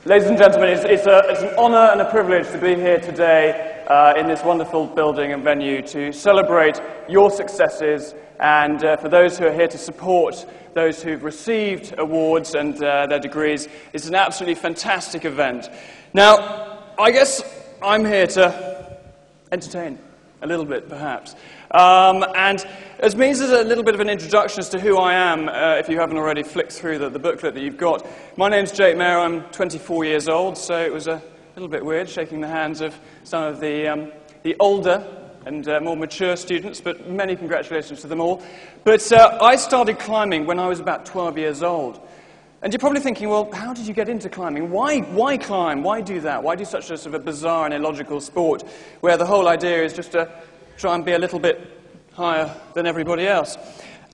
Ladies and gentlemen, it's an honour and a privilege to be here today in this wonderful building and venue to celebrate your successes and for those who are here to support those who've received awards and their degrees. It's an absolutely fantastic event. Now, I guess I'm here to entertain a little bit, perhaps. And as means as a little bit of an introduction as to who I am, if you haven't already flicked through the booklet that you've got. My name's Meyer, I'm 24 years old, so it was a little bit weird shaking the hands of some of the older and more mature students, but many congratulations to them all. But I started climbing when I was about 12 years old. And you're probably thinking, well, how did you get into climbing? Why climb? Why do that? Why do such a sort of a bizarre and illogical sport where the whole idea is just to try and be a little bit higher than everybody else?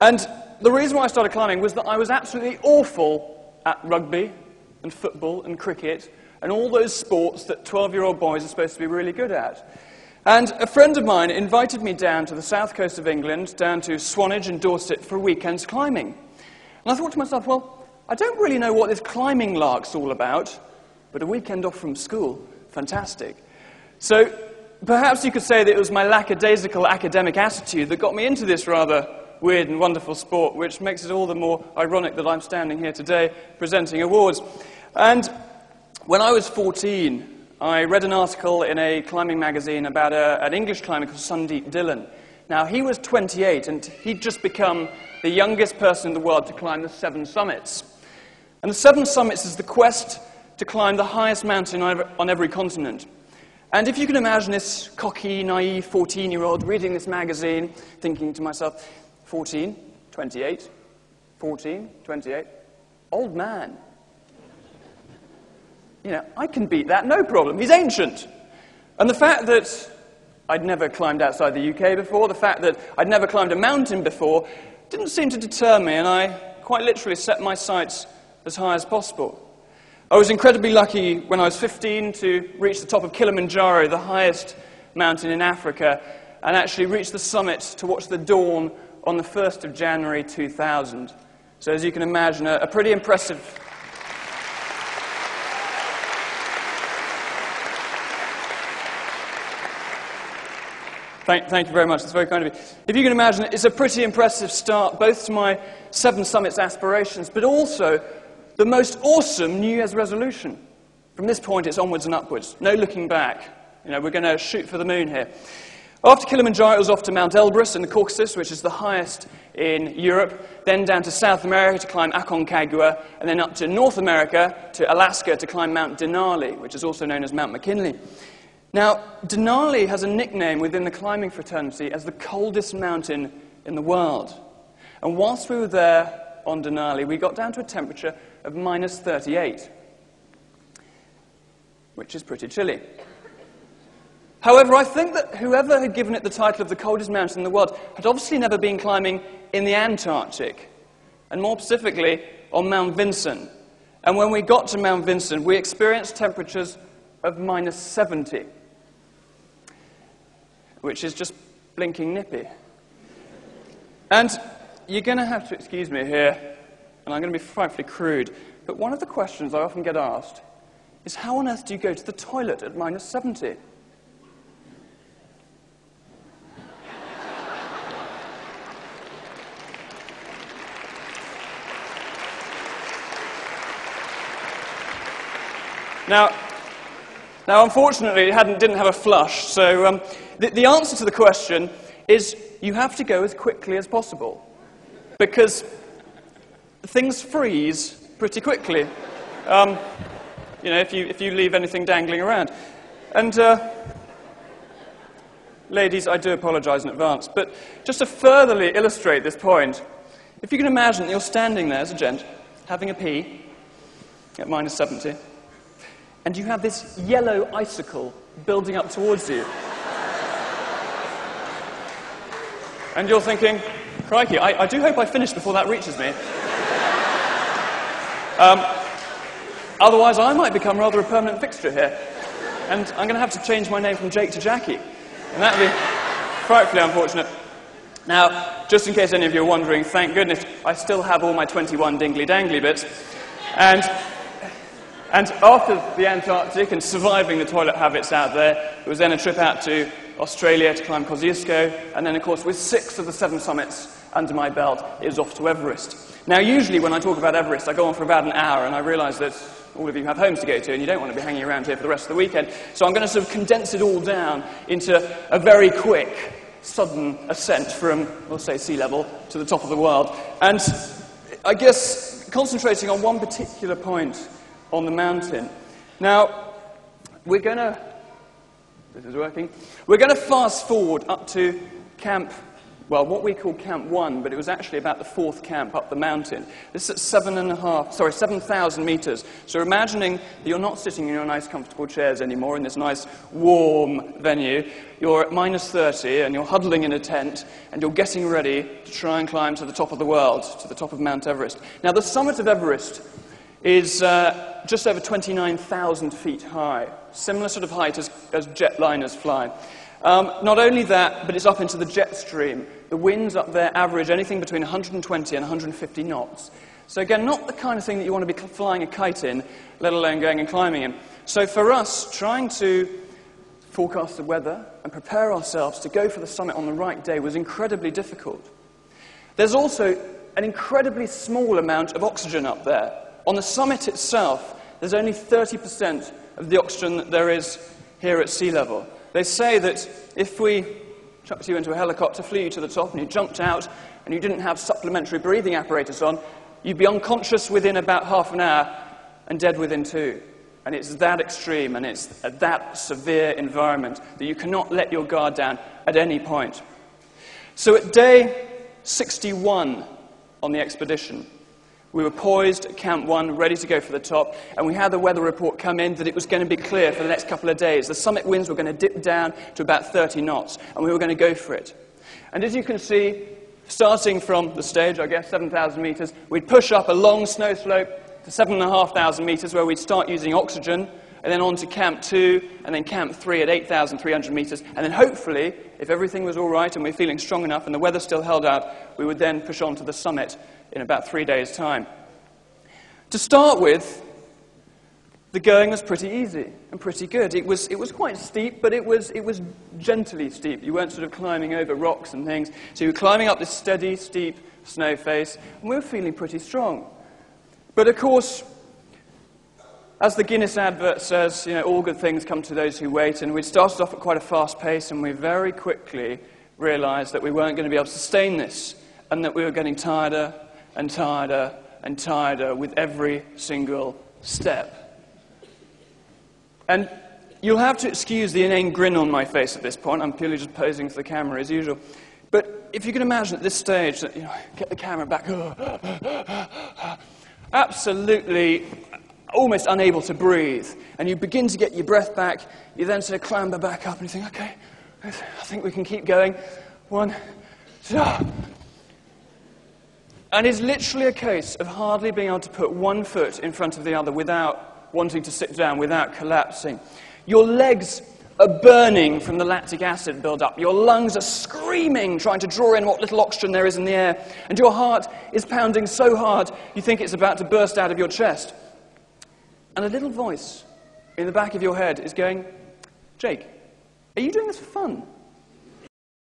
And the reason why I started climbing was that I was absolutely awful at rugby and football and cricket and all those sports that 12-year-old boys are supposed to be really good at. And a friend of mine invited me down to the south coast of England, down to Swanage and Dorset for a weekend's climbing. And I thought to myself, well, I don't really know what this climbing lark's all about, but a weekend off from school, fantastic. So perhaps you could say that it was my lackadaisical academic attitude that got me into this rather weird and wonderful sport, which makes it all the more ironic that I'm standing here today presenting awards. And when I was 14, I read an article in a climbing magazine about an English climber called Sundeep Dillon. Now, he was 28, and he'd just become the youngest person in the world to climb the 7 summits. And the 7 summits is the quest to climb the highest mountain on every continent. And if you can imagine this cocky, naive 14-year-old reading this magazine, thinking to myself, 14, 28, 14, 28, old man. You know, I can beat that, no problem. He's ancient. And the fact that I'd never climbed outside the UK before, the fact that I'd never climbed a mountain before, didn't seem to deter me, and I quite literally set my sights as high as possible. I was incredibly lucky when I was 15 to reach the top of Kilimanjaro, the highest mountain in Africa, and actually reach the summit to watch the dawn on the 1st of January 2000. So as you can imagine, a pretty impressive... Thank you very much. That's very kind of you. If you can imagine, it's a pretty impressive start, both to my 7 summits aspirations, but also the most awesome New Year's resolution. From this point, it's onwards and upwards. No looking back. You know, we're going to shoot for the moon here. After Kilimanjaro, it was off to Mount Elbrus in the Caucasus, which is the highest in Europe, then down to South America to climb Aconcagua, and then up to North America, to Alaska, to climb Mount Denali, which is also known as Mount McKinley. Now, Denali has a nickname within the climbing fraternity as the coldest mountain in the world. And whilst we were there on Denali, we got down to a temperature of minus 38, which is pretty chilly. However, I think that whoever had given it the title of the coldest mountain in the world had obviously never been climbing in the Antarctic, and more specifically on Mount Vinson. And when we got to Mount Vinson, we experienced temperatures of minus 70. Which is just blinking nippy. And you're going to have to excuse me here, and I'm going to be frightfully crude, but one of the questions I often get asked is, how on earth do you go to the toilet at minus 70? Now, unfortunately, it didn't have a flush, so the answer to the question is you have to go as quickly as possible, because things freeze pretty quickly, you know, if you leave anything dangling around. And, ladies, I do apologize in advance, but just to furtherly illustrate this point, if you can imagine that you're standing there as a gent, having a pee at minus 70, and you have this yellow icicle building up towards you. And you're thinking, crikey, I do hope I finish before that reaches me. Otherwise, I might become rather a permanent fixture here. And I'm going to have to change my name from Jake to Jackie. And that would be frightfully unfortunate. Now, just in case any of you are wondering, thank goodness I still have all my 21 dingly-dangly bits. And And after the Antarctic and surviving the toilet habits out there, it was then a trip out to Australia to climb Kosciuszko, and then, of course, with 6 of the 7 summits under my belt, it was off to Everest. Now, usually when I talk about Everest, I go on for about an hour, and I realise that all of you have homes to go to, and you don't want to be hanging around here for the rest of the weekend. So I'm going to sort of condense it all down into a very quick, sudden ascent from, we'll say, sea level to the top of the world. And I guess concentrating on one particular point on the mountain. Now, we're going to fast forward up to camp, well, what we call Camp 1, but it was actually about the 4th camp up the mountain. This is at 7,000 meters. So imagining that you're not sitting in your nice, comfortable chairs anymore in this nice, warm venue. You're at -30, and you're huddling in a tent, and you're getting ready to try and climb to the top of the world, to the top of Mount Everest. Now, the summit of Everest is just over 29,000 feet high, similar sort of height as jetliners fly. Not only that, but it's up into the jet stream. The winds up there average anything between 120 and 150 knots. So again, not the kind of thing that you want to be flying a kite in, let alone going and climbing in. So for us, trying to forecast the weather and prepare ourselves to go for the summit on the right day was incredibly difficult. There's also an incredibly small amount of oxygen up there. On the summit itself, there's only 30% of the oxygen that there is here at sea level. They say that if we chucked you into a helicopter, flew you to the top, and you jumped out, and you didn't have supplementary breathing apparatus on, you'd be unconscious within about half an hour and dead within 2. And it's that extreme, and it's that severe environment that you cannot let your guard down at any point. So at day 61 on the expedition, we were poised at Camp 1, ready to go for the top, and we had the weather report come in that it was going to be clear for the next couple of days. The summit winds were going to dip down to about 30 knots, and we were going to go for it. And as you can see, starting from the stage, I guess, 7,000 meters, we'd push up a long snow slope to 7,500 meters, where we'd start using oxygen, and then on to Camp 2, and then Camp 3 at 8,300 meters, and then hopefully, if everything was all right and we're feeling strong enough and the weather still held out, we would then push on to the summit in about 3 days' time. To start with, the going was pretty easy and pretty good. It was quite steep, but it was gently steep. You weren't sort of climbing over rocks and things. So you were climbing up this steady, steep snow face, and we were feeling pretty strong. But of course, as the Guinness advert says, all good things come to those who wait, and we started off at quite a fast pace, and we very quickly realized that we weren't going to be able to sustain this, and that we were getting tireder and tireder and tireder with every single step. And you'll have to excuse the inane grin on my face at this point. I'm purely just posing for the camera as usual. But if you can imagine at this stage that, get the camera back, absolutely almost unable to breathe, and you begin to get your breath back, you then sort of clamber back up and you think, okay, I think we can keep going. 1, 2. And it's literally a case of hardly being able to put one foot in front of the other without wanting to sit down, without collapsing. Your legs are burning from the lactic acid build-up. Your lungs are screaming, trying to draw in what little oxygen there is in the air. And your heart is pounding so hard, you think it's about to burst out of your chest. And a little voice in the back of your head is going, Jake, are you doing this for fun?